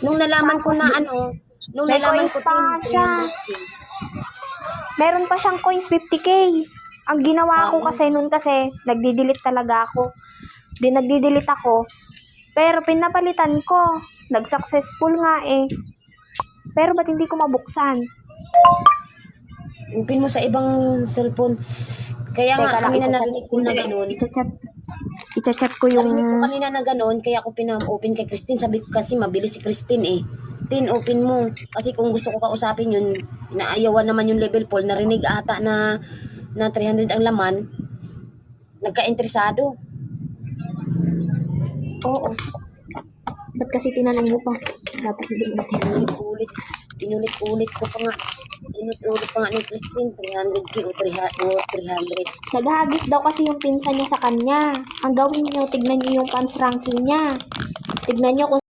Nung nalaman ko na nung May nalaman coins ko pa nga siya. 300K. Meron pa siyang coins 50k. Ang ginawa ko kasi noon kasi, nagdi-delete talaga ako. Nagdi-delete ako. Pero pinapalitan ko. Nag-successful nga eh. Pero ba't hindi ko mabuksan? Upin mo sa ibang cellphone. Kaya nga, Teka lang, kanina narinig ko na ganun. I-chat ko yung... Narinig ko kanina na ganun, kaya ako pinam-open kay Christine. Sabi ko kasi mabilis si Christine eh. Open mo. Kasi kung gusto ko kausapin yun, naayawan naman yung level 4, narinig ata na 300 ang laman, nagka-interesado. Oo. Ba't kasi tinanong mo pa? Dapat hindi mo tinanong. Pinulit-ulit ko pa nga. Pinulit pa nga ni Christine, 300K o 300. Naghahagis daw kasi yung pinsan niya sa kanya. Ang gawin niyo, tignan niyo yung fans ranking niya. Tignan niyo kung